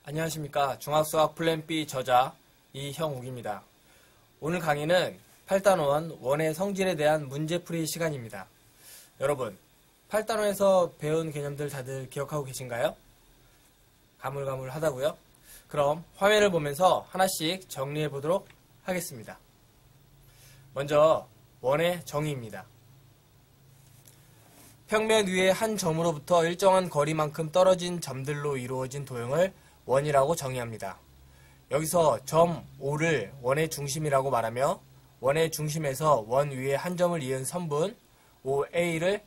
안녕하십니까. 중학수학 플랜 B 저자 이형욱입니다. 오늘 강의는 8단원 원의 성질에 대한 문제풀이 시간입니다. 여러분, 8단원에서 배운 개념들 다들 기억하고 계신가요? 가물가물하다고요? 그럼 화면을 보면서 하나씩 정리해 보도록 하겠습니다. 먼저 원의 정의입니다. 평면 위의 한 점으로부터 일정한 거리만큼 떨어진 점들로 이루어진 도형을 원이라고 정의합니다. 여기서 점 O를 원의 중심이라고 말하며 원의 중심에서 원 위에 한 점을 이은 선분 OA를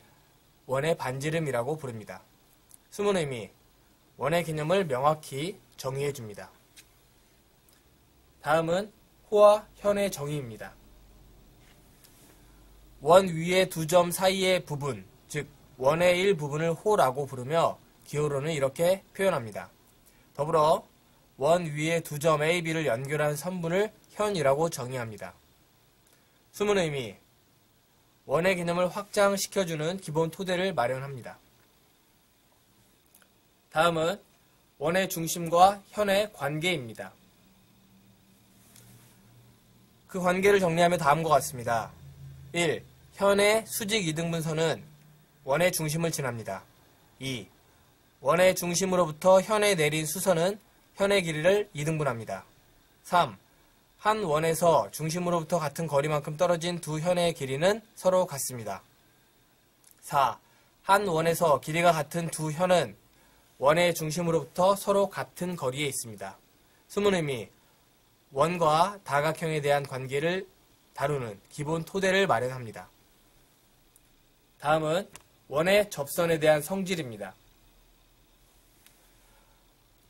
원의 반지름이라고 부릅니다. 숨은 의미, 원의 개념을 명확히 정의해 줍니다. 다음은 호와 현의 정의입니다. 원 위의 두 점 사이의 부분, 즉 원의 일부분을 호라고 부르며 기호로는 이렇게 표현합니다. 더불어 원 위의 두 점 A, B를 연결한 선분을 현이라고 정의합니다. 숨은 의미, 원의 개념을 확장시켜주는 기본 토대를 마련합니다. 다음은 원의 중심과 현의 관계입니다. 그 관계를 정리하면 다음과 같습니다. 1. 현의 수직 이등분선은 원의 중심을 지납니다. 2. 원의 중심으로부터 현에 내린 수선은 현의 길이를 이등분합니다. 3. 한 원에서 중심으로부터 같은 거리만큼 떨어진 두 현의 길이는 서로 같습니다. 4. 한 원에서 길이가 같은 두 현은 원의 중심으로부터 서로 같은 거리에 있습니다. 숨은 의미, 원과 다각형에 대한 관계를 다루는 기본 토대를 마련합니다. 다음은 원의 접선에 대한 성질입니다.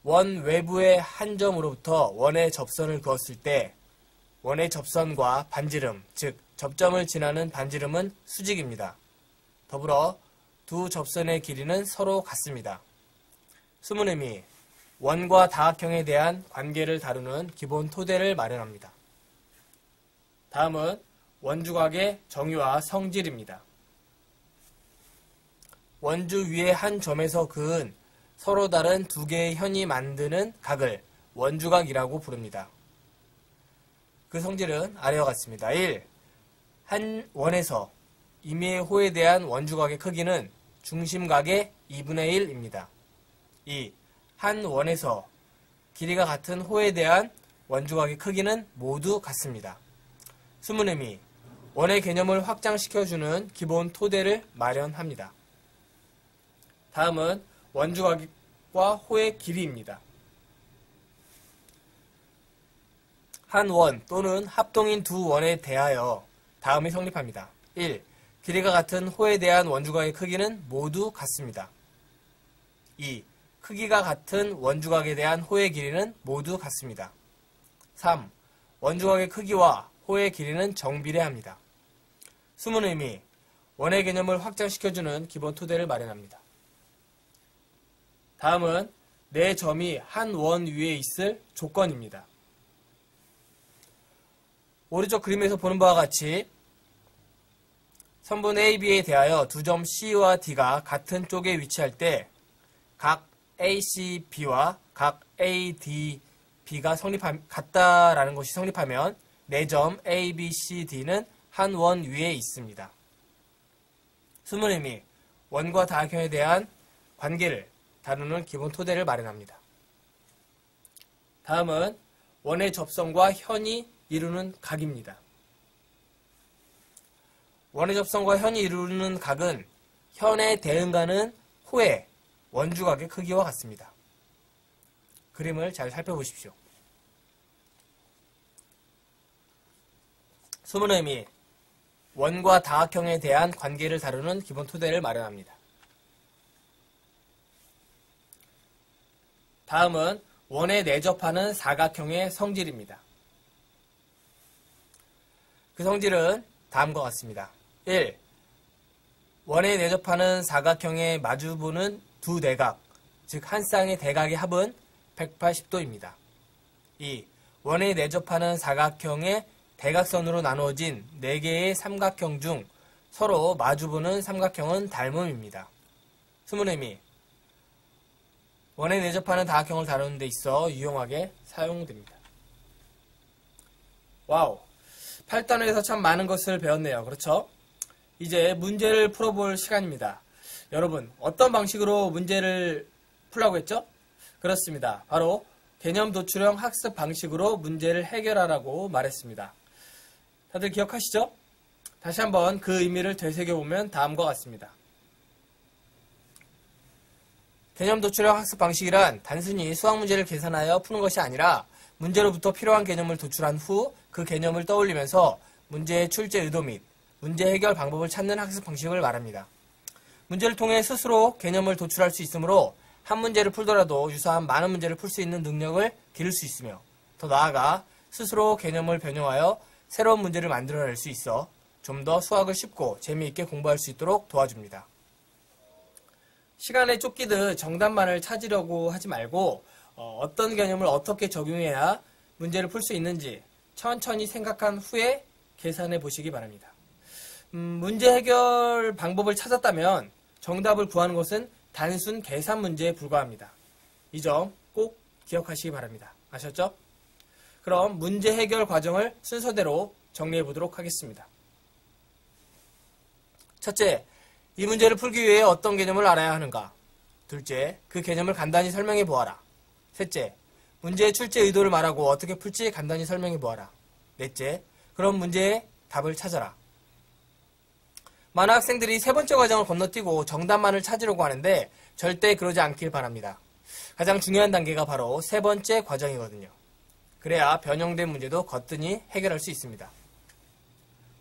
원 외부의 한 점으로부터 원의 접선을 그었을 때 원의 접선과 반지름, 즉 접점을 지나는 반지름은 수직입니다. 더불어 두 접선의 길이는 서로 같습니다. 숨은 의미, 원과 다각형에 대한 관계를 다루는 기본 토대를 마련합니다. 다음은 원주각의 정의와 성질입니다. 원주 위의 한 점에서 그은 서로 다른 두 개의 현이 만드는 각을 원주각이라고 부릅니다. 그 성질은 아래와 같습니다. 1. 한 원에서 임의의 호에 대한 원주각의 크기는 중심각의 2분의 1입니다. 2. 한 원에서 길이가 같은 호에 대한 원주각의 크기는 모두 같습니다. 숨은 의미, 원의 개념을 확장시켜주는 기본 토대를 마련합니다. 다음은 원주각과 호의 길이입니다. 한 원 또는 합동인 두 원에 대하여 다음이 성립합니다. 1. 길이가 같은 호에 대한 원주각의 크기는 모두 같습니다. 2. 크기가 같은 원주각에 대한 호의 길이는 모두 같습니다. 3. 원주각의 크기와 호의 길이는 정비례합니다. 숨은 의미, 원의 개념을 확장시켜주는 기본 토대를 마련합니다. 다음은 네 점이 한 원 위에 있을 조건입니다. 오른쪽 그림에서 보는 바와 같이 선분 AB에 대하여 두 점 C와 D가 같은 쪽에 위치할 때 각 ACB와 각 ADB가 같다라는 것이 성립하면 네 점 ABCD는 한 원 위에 있습니다. 숨은 의미, 원과 다각형에 대한 관계를 다루는 기본 토대를 마련합니다. 다음은 원의 접선과 현이 이루는 각입니다. 원의 접선과 현이 이루는 각은 현에 대응가는 호의 원주각의 크기와 같습니다. 그림을 잘 살펴보십시오. 숨은 의미, 원과 다각형에 대한 관계를 다루는 기본 토대를 마련합니다. 다음은 원에 내접하는 사각형의 성질입니다. 그 성질은 다음과 같습니다. 1. 원에 내접하는 사각형의 마주보는 두 내각, 즉 한 쌍의 대각의 합은 180도입니다. 2. 원에 내접하는 사각형의 대각선으로 나누어진 4개의 삼각형 중 서로 마주보는 삼각형은 닮음입니다. 숨은 의미. 원에 내접하는 다각형을 다루는 데 있어 유용하게 사용됩니다. 와우. 8단원에서 참 많은 것을 배웠네요. 그렇죠? 이제 문제를 풀어볼 시간입니다. 여러분, 어떤 방식으로 문제를 풀라고 했죠? 그렇습니다. 바로 개념 도출형 학습 방식으로 문제를 해결하라고 말했습니다. 다들 기억하시죠? 다시 한번 그 의미를 되새겨보면 다음과 같습니다. 개념 도출형 학습 방식이란 단순히 수학 문제를 계산하여 푸는 것이 아니라 문제로부터 필요한 개념을 도출한 후 그 개념을 떠올리면서 문제의 출제 의도 및 문제 해결 방법을 찾는 학습 방식을 말합니다. 문제를 통해 스스로 개념을 도출할 수 있으므로 한 문제를 풀더라도 유사한 많은 문제를 풀 수 있는 능력을 기를 수 있으며 더 나아가 스스로 개념을 변형하여 새로운 문제를 만들어낼 수 있어 좀 더 수학을 쉽고 재미있게 공부할 수 있도록 도와줍니다. 시간에 쫓기듯 정답만을 찾으려고 하지 말고 어떤 개념을 어떻게 적용해야 문제를 풀 수 있는지 천천히 생각한 후에 계산해 보시기 바랍니다. 문제 해결 방법을 찾았다면 정답을 구하는 것은 단순 계산 문제에 불과합니다. 이 점 꼭 기억하시기 바랍니다. 아셨죠? 그럼 문제 해결 과정을 순서대로 정리해 보도록 하겠습니다. 첫째, 이 문제를 풀기 위해 어떤 개념을 알아야 하는가? 둘째, 그 개념을 간단히 설명해 보아라. 셋째, 문제의 출제 의도를 말하고 어떻게 풀지 간단히 설명해 보아라. 넷째, 그럼 문제의 답을 찾아라. 많은 학생들이 세 번째 과정을 건너뛰고 정답만을 찾으려고 하는데 절대 그러지 않길 바랍니다. 가장 중요한 단계가 바로 세 번째 과정이거든요. 그래야 변형된 문제도 거뜬히 해결할 수 있습니다.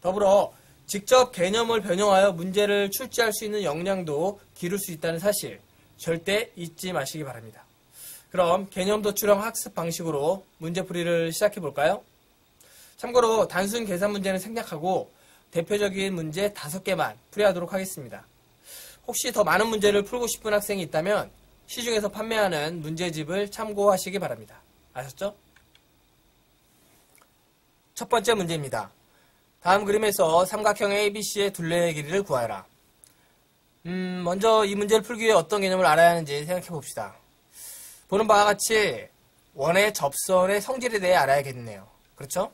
더불어 직접 개념을 변형하여 문제를 출제할 수 있는 역량도 기를 수 있다는 사실 절대 잊지 마시기 바랍니다. 그럼 개념 도출형 학습 방식으로 문제풀이를 시작해 볼까요? 참고로 단순 계산 문제는 생략하고 대표적인 문제 5개만 풀이하도록 하겠습니다. 혹시 더 많은 문제를 풀고 싶은 학생이 있다면 시중에서 판매하는 문제집을 참고하시기 바랍니다. 아셨죠? 첫 번째 문제입니다. 다음 그림에서 삼각형 ABC의 둘레의 길이를 구하라. 먼저 이 문제를 풀기 위해 어떤 개념을 알아야 하는지 생각해 봅시다. 보는 바와 같이 원의 접선의 성질에 대해 알아야겠네요. 그렇죠?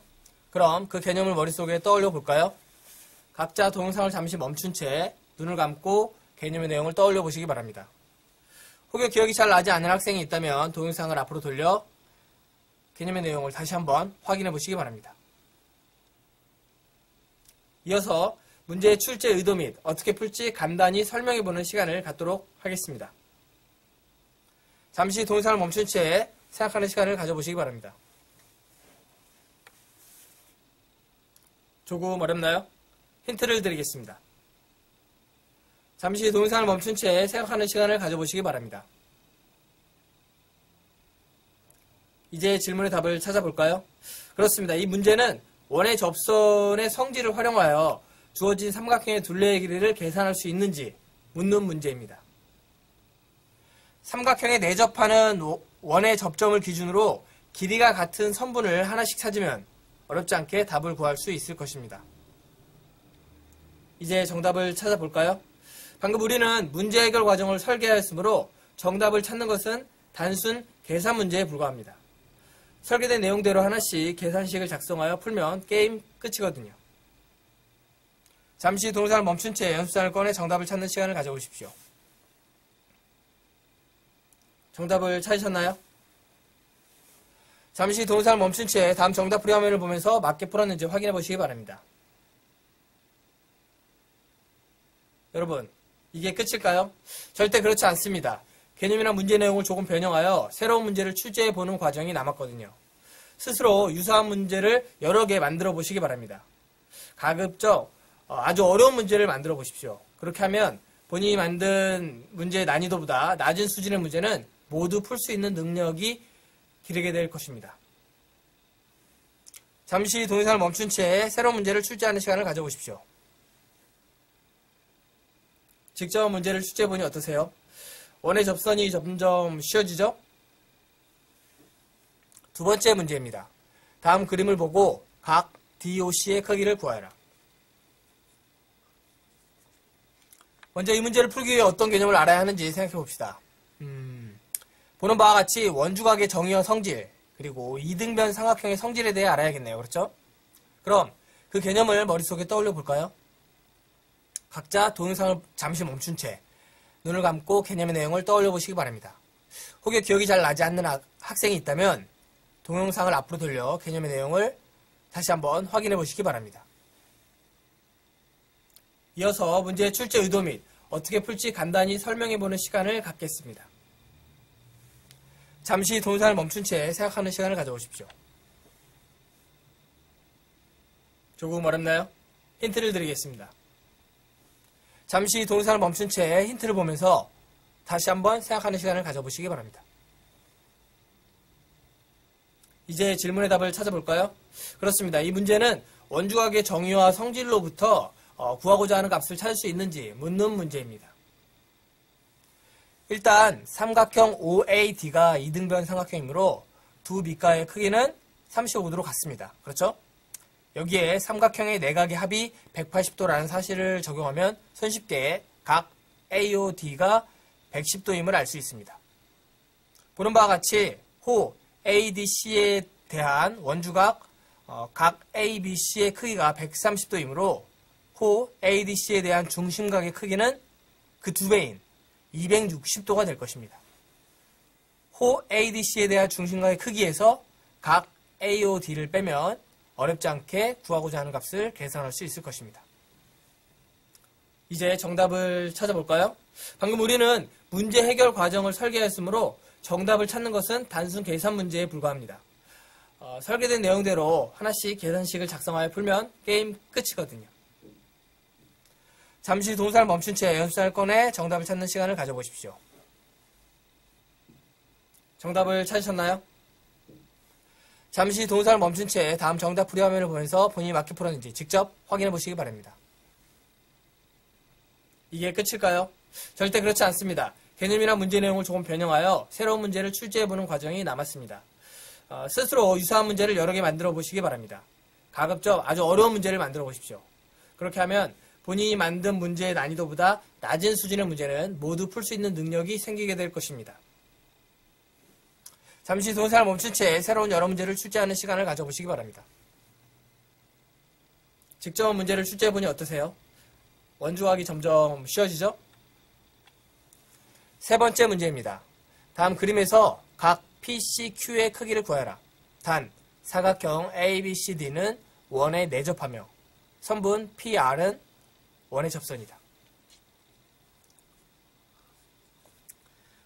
그럼 그 개념을 머릿속에 떠올려 볼까요? 각자 동영상을 잠시 멈춘 채 눈을 감고 개념의 내용을 떠올려 보시기 바랍니다. 혹여 기억이 잘 나지 않는 학생이 있다면 동영상을 앞으로 돌려 개념의 내용을 다시 한번 확인해 보시기 바랍니다. 이어서 문제의 출제 의도 및 어떻게 풀지 간단히 설명해 보는 시간을 갖도록 하겠습니다. 잠시 동영상을 멈춘 채 생각하는 시간을 가져보시기 바랍니다. 조금 어렵나요? 힌트를 드리겠습니다. 잠시 동영상을 멈춘 채 생각하는 시간을 가져보시기 바랍니다. 이제 질문의 답을 찾아볼까요? 그렇습니다. 이 문제는 원의 접선의 성질을 활용하여 주어진 삼각형의 둘레의 길이를 계산할 수 있는지 묻는 문제입니다. 삼각형에 내접하는 원의 접점을 기준으로 길이가 같은 선분을 하나씩 찾으면 어렵지 않게 답을 구할 수 있을 것입니다. 이제 정답을 찾아볼까요? 방금 우리는 문제 해결 과정을 설계하였으므로 정답을 찾는 것은 단순 계산 문제에 불과합니다. 설계된 내용대로 하나씩 계산식을 작성하여 풀면 게임 끝이거든요. 잠시 동영상을 멈춘 채 연습장을 꺼내 정답을 찾는 시간을 가져보십시오. 정답을 찾으셨나요? 잠시 동영상을 멈춘 채 다음 정답 풀이 화면을 보면서 맞게 풀었는지 확인해 보시기 바랍니다. 여러분, 이게 끝일까요? 절대 그렇지 않습니다. 개념이나 문제 내용을 조금 변형하여 새로운 문제를 출제해 보는 과정이 남았거든요. 스스로 유사한 문제를 여러 개 만들어 보시기 바랍니다. 가급적 아주 어려운 문제를 만들어 보십시오. 그렇게 하면 본인이 만든 문제의 난이도보다 낮은 수준의 문제는 모두 풀 수 있는 능력이 기르게 될 것입니다. 잠시 동영상을 멈춘 채 새로운 문제를 출제하는 시간을 가져보십시오. 직접 문제를 출제해보니 어떠세요? 원의 접선이 점점 쉬워지죠? 두 번째 문제입니다. 다음 그림을 보고 각 DOC의 크기를 구하여라. 먼저 이 문제를 풀기 위해 어떤 개념을 알아야 하는지 생각해 봅시다. 보는 바와 같이 원주각의 정의와 성질, 그리고 이등변 삼각형의 성질에 대해 알아야겠네요. 그렇죠? 그럼 그 개념을 머릿속에 떠올려 볼까요? 각자 동영상을 잠시 멈춘 채 눈을 감고 개념의 내용을 떠올려 보시기 바랍니다. 혹여 기억이 잘 나지 않는 학생이 있다면 동영상을 앞으로 돌려 개념의 내용을 다시 한번 확인해 보시기 바랍니다. 이어서 문제의 출제 의도 및 어떻게 풀지 간단히 설명해 보는 시간을 갖겠습니다. 잠시 동영상을 멈춘 채 생각하는 시간을 가져보십시오. 조금 어렵나요? 힌트를 드리겠습니다. 잠시 동영상을 멈춘 채 힌트를 보면서 다시 한번 생각하는 시간을 가져보시기 바랍니다. 이제 질문의 답을 찾아볼까요? 그렇습니다. 이 문제는 원주각의 정의와 성질로부터 구하고자 하는 값을 찾을 수 있는지 묻는 문제입니다. 일단 삼각형 OAD가 이등변 삼각형이므로 두 밑가의 크기는 35도로 같습니다. 그렇죠? 여기에 삼각형의 내각의 합이 180도라는 사실을 적용하면 손쉽게 각 AOD가 110도임을 알 수 있습니다. 보는 바와 같이 호 ADC에 대한 원주각 각 ABC의 크기가 130도이므로 호 ADC에 대한 중심각의 크기는 그 2배인 260도가 될 것입니다. 호 ADC에 대한 중심각의 크기에서 각 AOD를 빼면 어렵지 않게 구하고자 하는 값을 계산할 수 있을 것입니다. 이제 정답을 찾아볼까요? 방금 우리는 문제 해결 과정을 설계했으므로 정답을 찾는 것은 단순 계산 문제에 불과합니다. 설계된 내용대로 하나씩 계산식을 작성하여 풀면 게임 끝이거든요. 잠시 동영상을 멈춘 채 연습장을 꺼내 정답을 찾는 시간을 가져보십시오. 정답을 찾으셨나요? 잠시 동영상을 멈춘 채 다음 정답 풀이 화면을 보면서 본인이 맞게 풀었는지 직접 확인해 보시기 바랍니다. 이게 끝일까요? 절대 그렇지 않습니다. 개념이나 문제 내용을 조금 변형하여 새로운 문제를 출제해보는 과정이 남았습니다. 스스로 유사한 문제를 여러 개 만들어 보시기 바랍니다. 가급적 아주 어려운 문제를 만들어 보십시오. 그렇게 하면 본인이 만든 문제의 난이도보다 낮은 수준의 문제는 모두 풀 수 있는 능력이 생기게 될 것입니다. 잠시 동영상을 멈춘 채 새로운 여러 문제를 출제하는 시간을 가져보시기 바랍니다. 직접 문제를 출제해보니 어떠세요? 원주각이 점점 쉬워지죠? 세 번째 문제입니다. 다음 그림에서 각 PCQ의 크기를 구하여라. 단, 사각형 ABCD는 원에 내접하며 선분 PR은 원의 접선이다.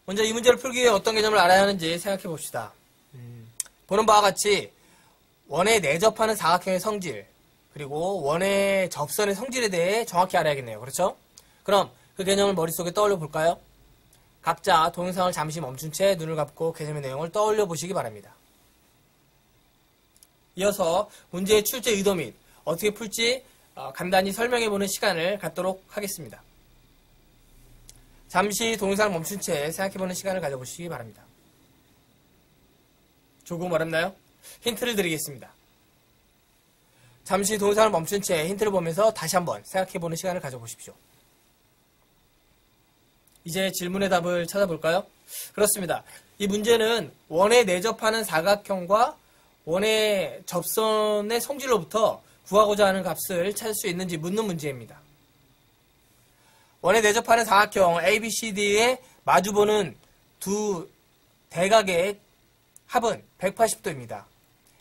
먼저 이 문제를 풀기 위해 어떤 개념을 알아야 하는지 생각해 봅시다. 보는 바와 같이 원에 내접하는 사각형의 성질, 그리고 원의 접선의 성질에 대해 정확히 알아야겠네요. 그렇죠? 그럼 그 개념을 머릿속에 떠올려 볼까요? 각자 동영상을 잠시 멈춘 채 눈을 감고 개념의 내용을 떠올려 보시기 바랍니다. 이어서 문제의 출제 의도 및 어떻게 풀지 간단히 설명해보는 시간을 갖도록 하겠습니다. 잠시 동영상을 멈춘 채 생각해보는 시간을 가져보시기 바랍니다. 조금 어렵나요? 힌트를 드리겠습니다. 잠시 동영상을 멈춘 채 힌트를 보면서 다시 한번 생각해보는 시간을 가져보십시오. 이제 질문의 답을 찾아볼까요? 그렇습니다. 이 문제는 원에 내접하는 사각형과 원의 접선의 성질로부터 구하고자 하는 값을 찾을 수 있는지 묻는 문제입니다. 원에 내접하는 사각형 ABCD에 마주보는 두 대각의 합은 180도입니다.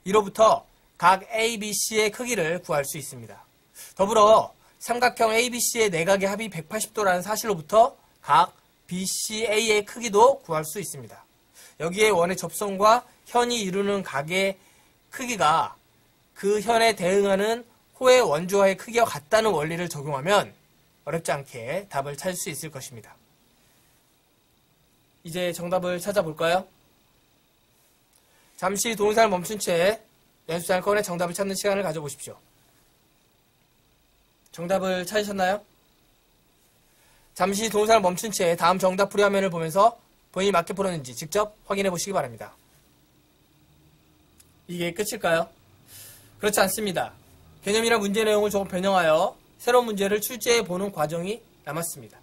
이로부터 각 ABC의 크기를 구할 수 있습니다. 더불어 삼각형 ABC의 내각의 합이 180도라는 사실로부터 각 BCA의 크기도 구할 수 있습니다. 여기에 원의 접선과 현이 이루는 각의 크기가 그 현에 대응하는 호의 원주와의 크기와 같다는 원리를 적용하면 어렵지 않게 답을 찾을 수 있을 것입니다. 이제 정답을 찾아볼까요? 잠시 동영상을 멈춘 채 연습장을 꺼내 정답을 찾는 시간을 가져보십시오. 정답을 찾으셨나요? 잠시 동영상을 멈춘 채 다음 정답 풀이 화면을 보면서 본인이 맞게 풀었는지 직접 확인해 보시기 바랍니다. 이게 끝일까요? 그렇지 않습니다. 개념이나 문제 내용을 조금 변형하여 새로운 문제를 출제해 보는 과정이 남았습니다.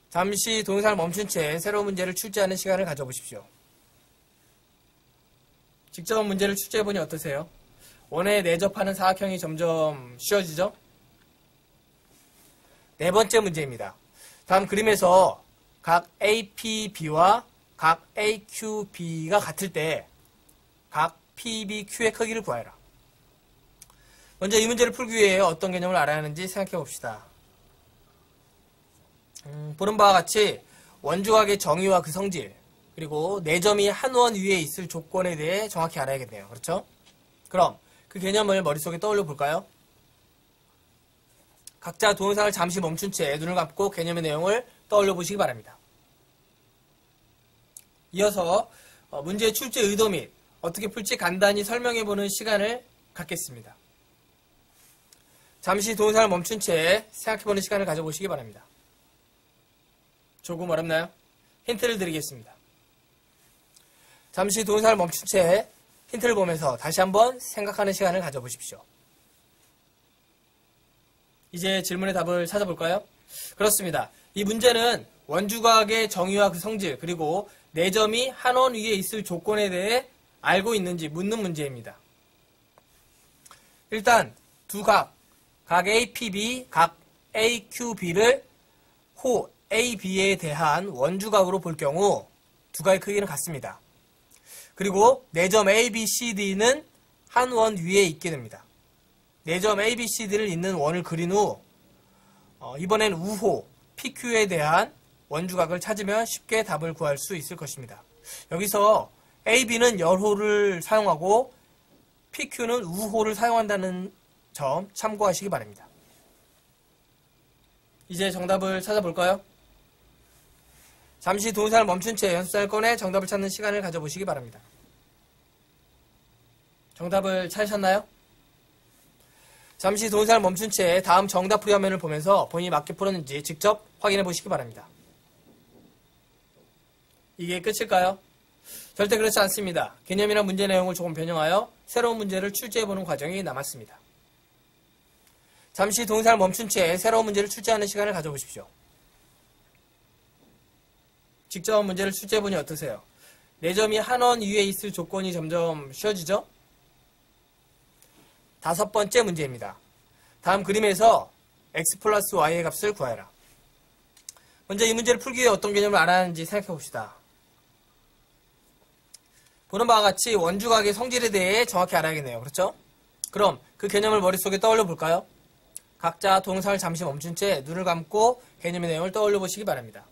잠시 동영상을 멈춘 채 새로운 문제를 출제하는 시간을 가져보십시오. 직접 문제를 출제해보니 어떠세요? 원에 내접하는 사각형이 점점 쉬워지죠? 네 번째 문제입니다. 다음 그림에서 각 APB와 각 AQB가 같을 때 각 PBQ의 크기를 구하여라. 먼저 이 문제를 풀기 위해 어떤 개념을 알아야 하는지 생각해 봅시다. 보는 바와 같이 원주각의 정의와 그 성질, 그리고 네 점이 한 원 위에 있을 조건에 대해 정확히 알아야겠네요. 그렇죠? 그럼 그 개념을 머릿속에 떠올려 볼까요? 각자 동영상을 잠시 멈춘 채 눈을 감고 개념의 내용을 떠올려 보시기 바랍니다. 이어서 문제의 출제 의도 및 어떻게 풀지 간단히 설명해보는 시간을 갖겠습니다. 잠시 동영상을 멈춘 채 생각해보는 시간을 가져보시기 바랍니다. 조금 어렵나요? 힌트를 드리겠습니다. 잠시 동영상을 멈춘 채 힌트를 보면서 다시 한번 생각하는 시간을 가져보십시오. 이제 질문의 답을 찾아볼까요? 그렇습니다. 이 문제는 원주각의 정의와 그 성질, 그리고 네 점이 한 원 위에 있을 조건에 대해 알고 있는지 묻는 문제입니다. 일단 두 각 APB, 각 AQB를 호 AB에 대한 원주각으로 볼 경우 두 각의 크기는 같습니다. 그리고 네 점 ABCD는 한 원 위에 있게 됩니다. 네 점 ABCD를 있는 원을 그린 후 이번엔 우호 PQ에 대한 원주각을 찾으면 쉽게 답을 구할 수 있을 것입니다. 여기서 AB는 열호를 사용하고 PQ는 우호를 사용한다는 점 참고하시기 바랍니다. 이제 정답을 찾아볼까요? 잠시 동영상을 멈춘 채 연습장을 꺼내 정답을 찾는 시간을 가져보시기 바랍니다. 정답을 찾으셨나요? 잠시 동영상을 멈춘 채 다음 정답 풀이 화면을 보면서 본인이 맞게 풀었는지 직접 확인해 보시기 바랍니다. 이게 끝일까요? 절대 그렇지 않습니다. 개념이나 문제 내용을 조금 변형하여 새로운 문제를 출제해보는 과정이 남았습니다. 잠시 동영상을 멈춘 채 새로운 문제를 출제하는 시간을 가져보십시오. 직접 문제를 출제해보니 어떠세요? 네 점이 한 원 위에 있을 조건이 점점 쉬워지죠? 다섯 번째 문제입니다. 다음 그림에서 x 플러스 y의 값을 구하여라. 먼저 이 문제를 풀기 위해 어떤 개념을 알아야 하는지 생각해 봅시다. 보는 바와 같이 원주각의 성질에 대해 정확히 알아야겠네요. 그렇죠? 그럼 그 개념을 머릿속에 떠올려 볼까요? 각자 동영상을 잠시 멈춘 채 눈을 감고 개념의 내용을 떠올려 보시기 바랍니다.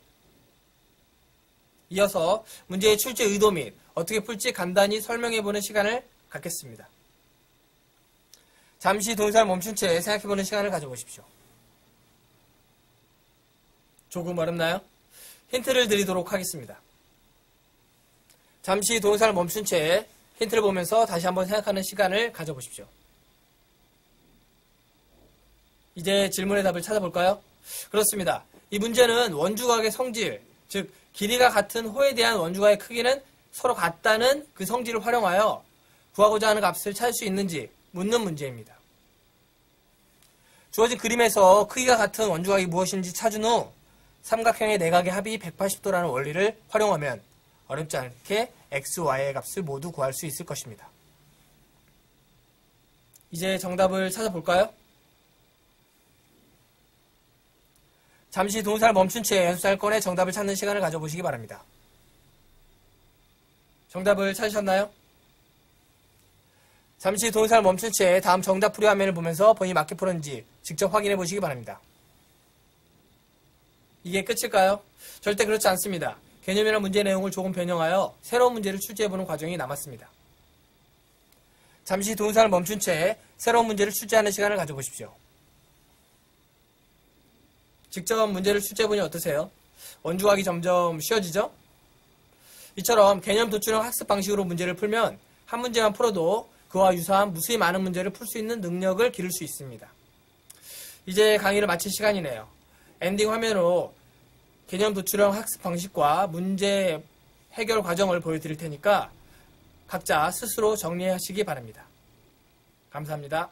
이어서 문제의 출제 의도 및 어떻게 풀지 간단히 설명해 보는 시간을 갖겠습니다. 잠시 동영상을 멈춘 채 생각해 보는 시간을 가져보십시오. 조금 어렵나요? 힌트를 드리도록 하겠습니다. 잠시 동영상을 멈춘 채 힌트를 보면서 다시 한번 생각하는 시간을 가져보십시오. 이제 질문의 답을 찾아볼까요? 그렇습니다. 이 문제는 원주각의 성질, 즉 길이가 같은 호에 대한 원주각의 크기는 서로 같다는 그 성질을 활용하여 구하고자 하는 값을 찾을 수 있는지 묻는 문제입니다. 주어진 그림에서 크기가 같은 원주각이 무엇인지 찾은 후 삼각형의 내각의 합이 180도라는 원리를 활용하면 어렵지 않게 x, y의 값을 모두 구할 수 있을 것입니다. 이제 정답을 찾아볼까요? 잠시 동영상을 멈춘 채 연습장을 꺼내 정답을 찾는 시간을 가져보시기 바랍니다. 정답을 찾으셨나요? 잠시 동영상을 멈춘 채 다음 정답 풀이 화면을 보면서 본인이 맞게 풀었는지 직접 확인해 보시기 바랍니다. 이게 끝일까요? 절대 그렇지 않습니다. 개념이나 문제 내용을 조금 변형하여 새로운 문제를 출제해보는 과정이 남았습니다. 잠시 동영상을 멈춘 채 새로운 문제를 출제하는 시간을 가져보십시오. 직접 문제를 출제해보니 어떠세요? 원주하기 점점 쉬워지죠? 이처럼 개념 도출형 학습 방식으로 문제를 풀면 한 문제만 풀어도 그와 유사한 무수히 많은 문제를 풀 수 있는 능력을 기를 수 있습니다. 이제 강의를 마칠 시간이네요. 엔딩 화면으로 개념 도출형 학습 방식과 문제 해결 과정을 보여드릴 테니까 각자 스스로 정리하시기 바랍니다. 감사합니다.